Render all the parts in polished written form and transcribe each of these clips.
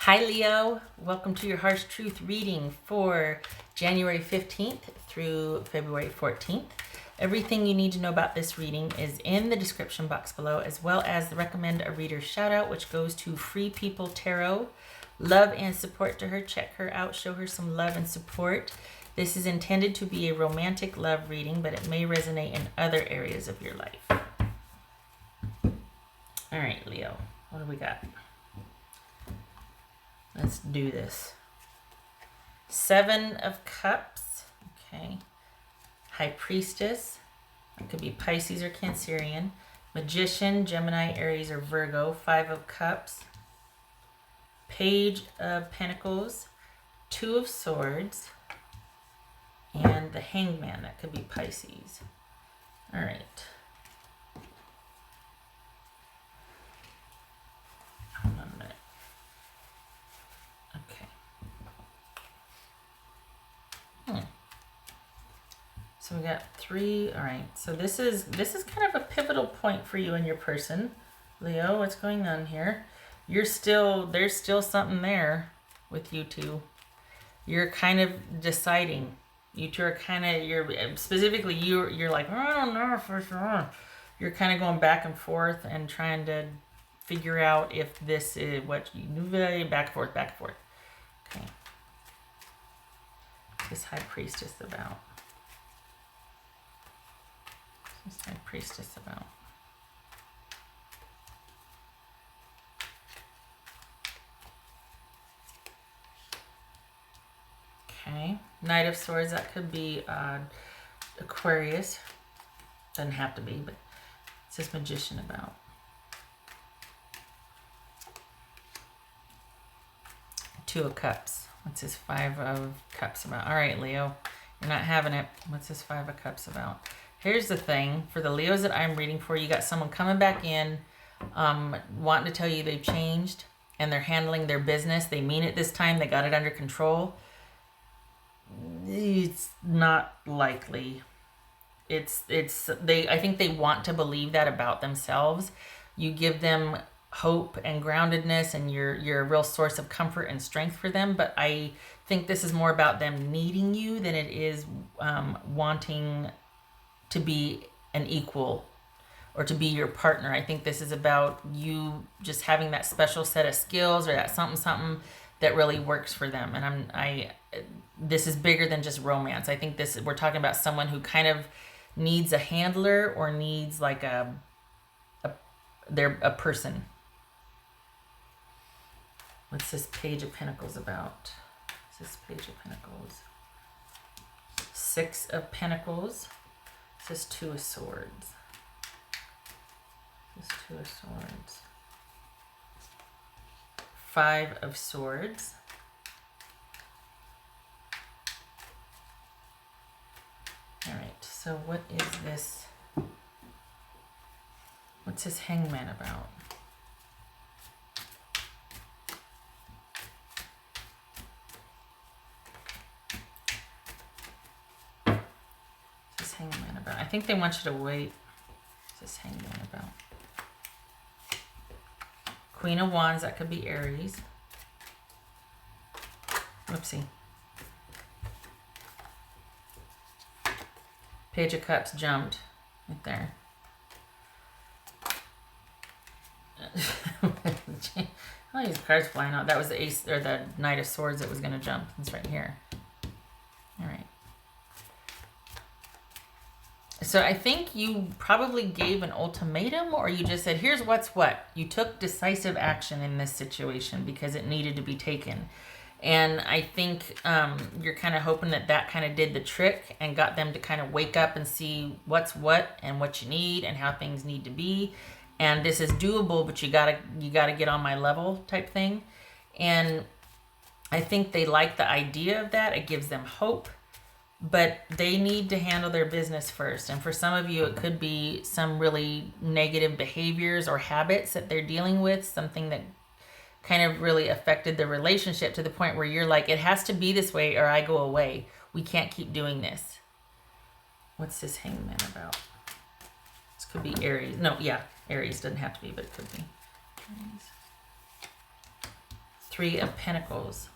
Hi Leo, welcome to your Harsh Truth reading for January 15th through February 14th. Everything you need to know about this reading is in the description box below, as well as the recommend a reader shout out, which goes to Free People Tarot. Love and support to her. Check her out, show her some love and support. This is intended to be a romantic love reading, but it may resonate in other areas of your life. All right, Leo, what do we got? Let's do this. 7 of Cups. Okay. High Priestess. It could be Pisces or Cancerian. Magician, Gemini, Aries, or Virgo. 5 of Cups. Page of Pentacles. 2 of Swords. And the Hangman. That could be Pisces. All right. Hold on a minute. So we got 3. All right. So this is kind of a pivotal point for you and your person, Leo. What's going on here? There's still something there with you two. You're kind of deciding. You two are kind of you're like, oh, I don't know for sure. You're kind of going back and forth and trying to figure out if this is what you back and forth. Okay. What's this High Priestess about? What's High Priestess about? Okay. Knight of Swords, that could be Aquarius. Doesn't have to be, but what's this Magician about? Two of Cups. What's this 5 of Cups about? All right, Leo, you're not having it. What's this 5 of Cups about? Here's the thing. For the Leos that I'm reading for, you got someone coming back in, wanting to tell you they've changed and they're handling their business. They mean it this time. They got it under control. It's not likely. I think they want to believe that about themselves. You give them hope and groundedness, and you're a real source of comfort and strength for them. But I think this is more about them needing you than it is wanting to be an equal or to be your partner. I think this is about you just having that special set of skills or that something that really works for them. And this is bigger than just romance. I think we're talking about someone who kind of needs a handler or needs like they're a person. What's this Page of Pentacles about? What's this Page of Pentacles? 6 of Pentacles. This is 2 of Swords. This is 2 of Swords. 5 of Swords. All right, so what is this? What's this Hangman about? Hangman about? I think they want you to wait. What's this Hangman about? Queen of Wands, that could be Aries. Whoopsie. Page of Cups jumped right there. All these cards flying out. That was the Ace or the Knight of Swords that was going to jump. It's right here. All right. So I think you probably gave an ultimatum, or you just said, here's what's what. You took decisive action in this situation because it needed to be taken. And I think you're kind of hoping that kind of did the trick and got them to kind of wake up and see what's what and what you need and how things need to be. And this is doable, but you gotta get on my level type thing. And I think they like the idea of that. It gives them hope. But they need to handle their business first. And for some of you, it could be some really negative behaviors or habits that they're dealing with, something that kind of really affected the relationship to the point where you're like, it has to be this way or I go away. We can't keep doing this. What's this Hangman about? This could be Aries. No, yeah, Aries doesn't have to be, but it could be. Aries. Three of Pentacles.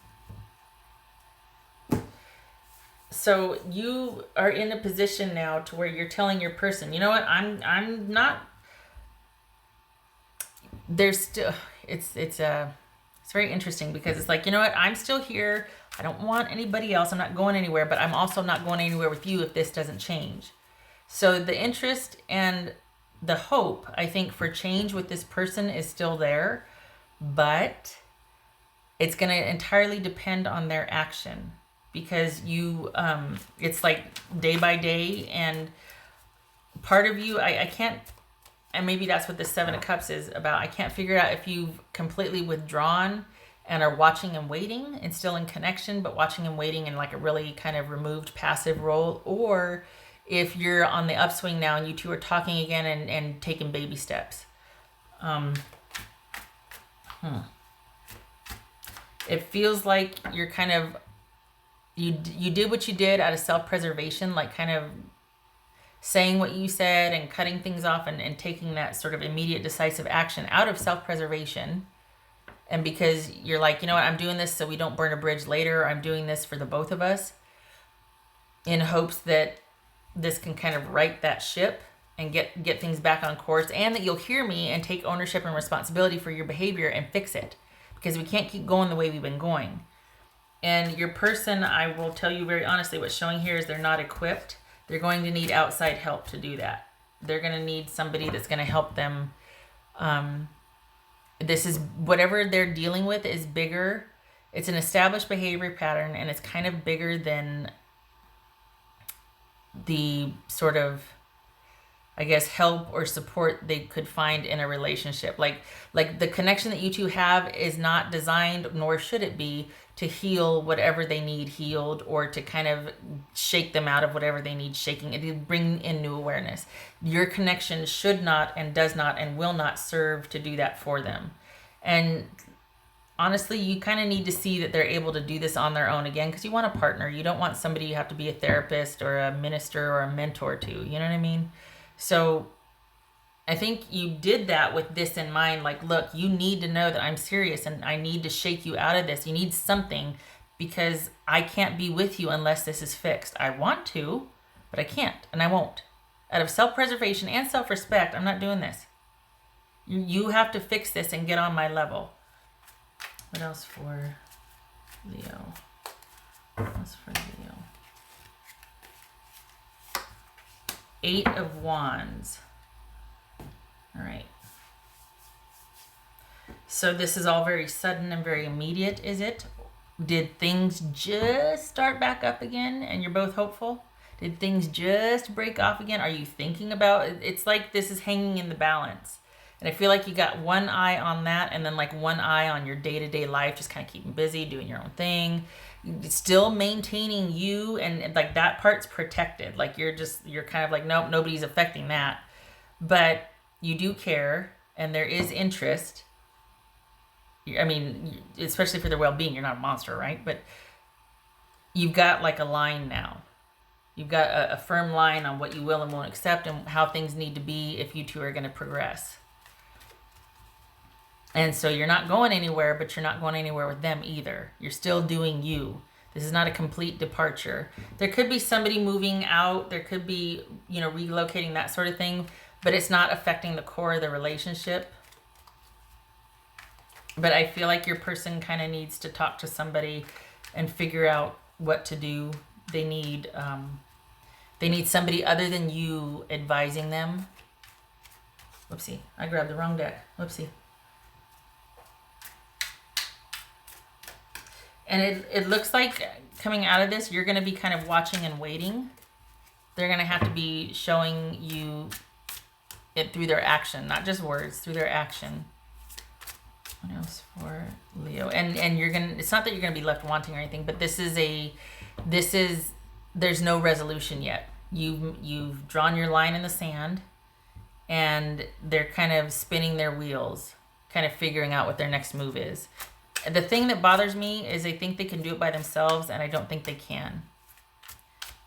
So you are in a position now to where you're telling your person, you know what, I'm not, there's still, it's very interesting, because it's like, you know what, I'm still here. I don't want anybody else. I'm not going anywhere, but I'm also not going anywhere with you if this doesn't change. So the interest and the hope, I think, for change with this person is still there, but it's going to entirely depend on their action, because you, it's like day by day, and part of you, I can't, and maybe that's what the Seven of Cups is about. I can't figure out if you've completely withdrawn and are watching and waiting and still in connection, but watching and waiting in like a really kind of removed passive role, or if you're on the upswing now and you two are talking again and taking baby steps. It feels like you're kind of, you did what you did out of self-preservation, like kind of saying what you said and cutting things off and taking that sort of immediate decisive action out of self-preservation. And because you're like, you know what, I'm doing this so we don't burn a bridge later. I'm doing this for the both of us in hopes that this can kind of right that ship and get things back on course, and that you'll hear me and take ownership and responsibility for your behavior and fix it, because we can't keep going the way we've been going. And your person, I will tell you very honestly, what's showing here is they're not equipped. They're going to need outside help to do that. They're going to need somebody that's going to help them. This is, whatever they're dealing with is bigger. It's an established behavior pattern, and it's kind of bigger than the sort of, I guess, help or support they could find in a relationship. Like the connection that you two have is not designed, nor should it be, to heal whatever they need healed, or to kind of shake them out of whatever they need shaking, and to bring in new awareness. Your connection should not and does not and will not serve to do that for them. And honestly, you kind of need to see that they're able to do this on their own again, because you want a partner. You don't want somebody you have to be a therapist or a minister or a mentor to. You know what I mean? So I think you did that with this in mind. Like, look, you need to know that I'm serious and I need to shake you out of this. You need something, because I can't be with you unless this is fixed. I want to, but I can't, and I won't. Out of self-preservation and self-respect, I'm not doing this. You have to fix this and get on my level. What else for Leo? What else for Leo? 8 of Wands. All right. So this is all very sudden and very immediate, is it? Did things just start back up again and you're both hopeful? Did things just break off again? Are you thinking about it? It's like this is hanging in the balance. And I feel like you got one eye on that, and then like one eye on your day-to-day life, just kind of keeping busy, doing your own thing, still maintaining you, and like that part's protected. Like you're kind of like, nope, nobody's affecting that. But you do care, and there is interest. I mean, especially for their well-being. You're not a monster, right? But you've got like a line now. You've got a firm line on what you will and won't accept, and how things need to be if you two are going to progress. And so you're not going anywhere, but you're not going anywhere with them either. You're still doing you. This is not a complete departure. There could be somebody moving out. There could be, relocating, that sort of thing, but it's not affecting the core of the relationship. But I feel like your person kind of needs to talk to somebody and figure out what to do. They need somebody other than you advising them. Whoopsie, I grabbed the wrong deck. Whoopsie. And it looks like coming out of this, you're going to be kind of watching and waiting. They're going to have to be showing you it through their action, not just words, through their action. What else for Leo? And you're going to, it's not that you're going to be left wanting or anything, but there's no resolution yet. You've drawn your line in the sand, and they're kind of spinning their wheels, kind of figuring out what their next move is. The thing that bothers me is they think they can do it by themselves, and I don't think they can.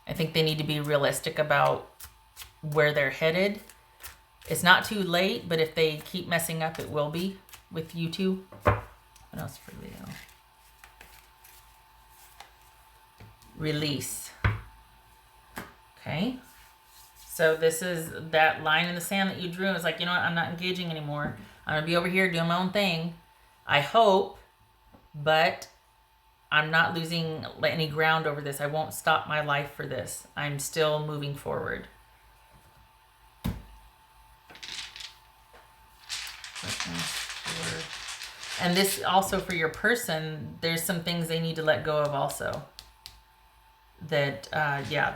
I think they need to be realistic about where they're headed. It's not too late, but if they keep messing up, it will be with you two. What else for Leo? Release. Okay. So this is that line in the sand that you drew. It's like, you know what? I'm not engaging anymore. I'm going to be over here doing my own thing. I hope, but I'm not losing any ground over this. I won't stop my life for this. I'm still moving forward. And this also for your person, there's some things they need to let go of also. That, yeah,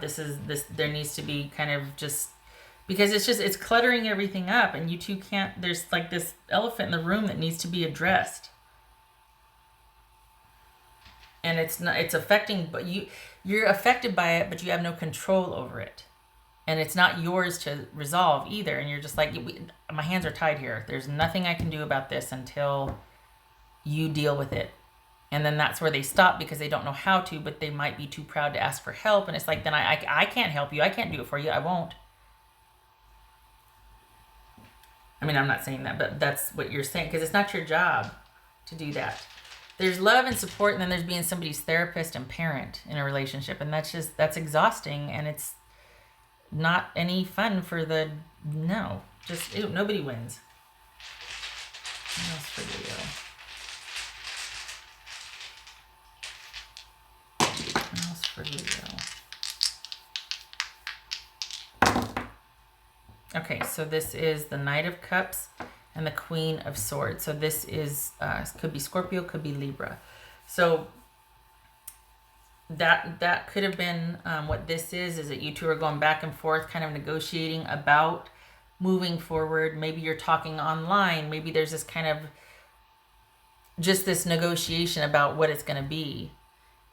there needs to be kind of just, because it's cluttering everything up, and you two can't, there's like this elephant in the room that needs to be addressed. And it's affecting, but you're affected by it, but you have no control over it. And it's not yours to resolve either. And you're just like, my hands are tied here. There's nothing I can do about this until you deal with it. And then that's where they stop because they don't know how to, but they might be too proud to ask for help. And it's like, then I can't help you. I can't do it for you. I won't. I mean, I'm not saying that, but that's what you're saying, because it's not your job to do that. There's love and support, and then there's being somebody's therapist and parent in a relationship. And that's exhausting, and it's not any fun for nobody wins. What else for Leo? What else for Leo? Okay, so this is the Knight of Cups and the Queen of Swords. So this is, could be Scorpio, could be Libra. So that could have been what this is that you two are going back and forth, kind of negotiating about moving forward. Maybe you're talking online. Maybe there's this kind of just this negotiation about what it's going to be.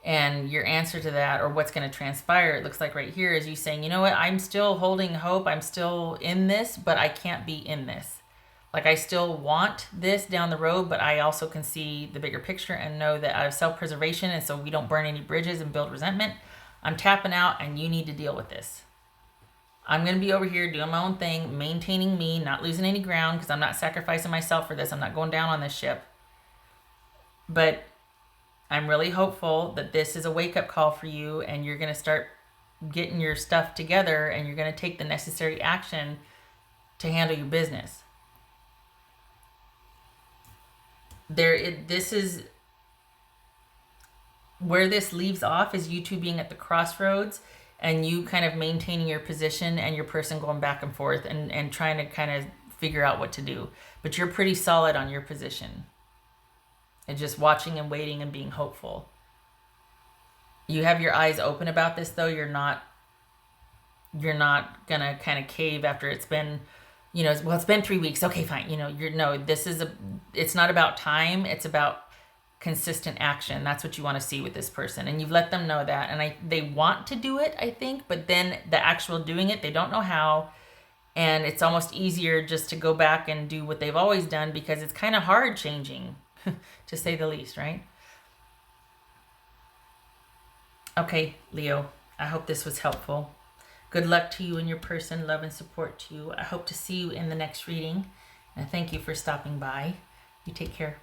And your answer to that, or what's going to transpire, it looks like right here, is you saying, you know what, I'm still holding hope. I'm still in this, but I can't be in this. Like, I still want this down the road, but I also can see the bigger picture and know that out of self-preservation, and so we don't burn any bridges and build resentment, I'm tapping out, and you need to deal with this. I'm going to be over here doing my own thing, maintaining me, not losing any ground, because I'm not sacrificing myself for this. I'm not going down on this ship. But I'm really hopeful that this is a wake-up call for you, and you're going to start getting your stuff together, and you're going to take the necessary action to handle your business. This is where this leaves off, is you two being at the crossroads and you kind of maintaining your position and your person going back and forth and trying to kind of figure out what to do. But you're pretty solid on your position and just watching and waiting and being hopeful. You have your eyes open about this, though. You're not gonna kind of cave after it's been, it's been 3 weeks. Okay, fine. It's not about time. It's about consistent action. That's what you want to see with this person. And you've let them know that. And they want to do it, I think, but then the actual doing it, they don't know how. And it's almost easier just to go back and do what they've always done, because it's kind of hard changing, to say the least, right? Okay, Leo, I hope this was helpful. Good luck to you and your person. Love and support to you. I hope to see you in the next reading. And thank you for stopping by. You take care.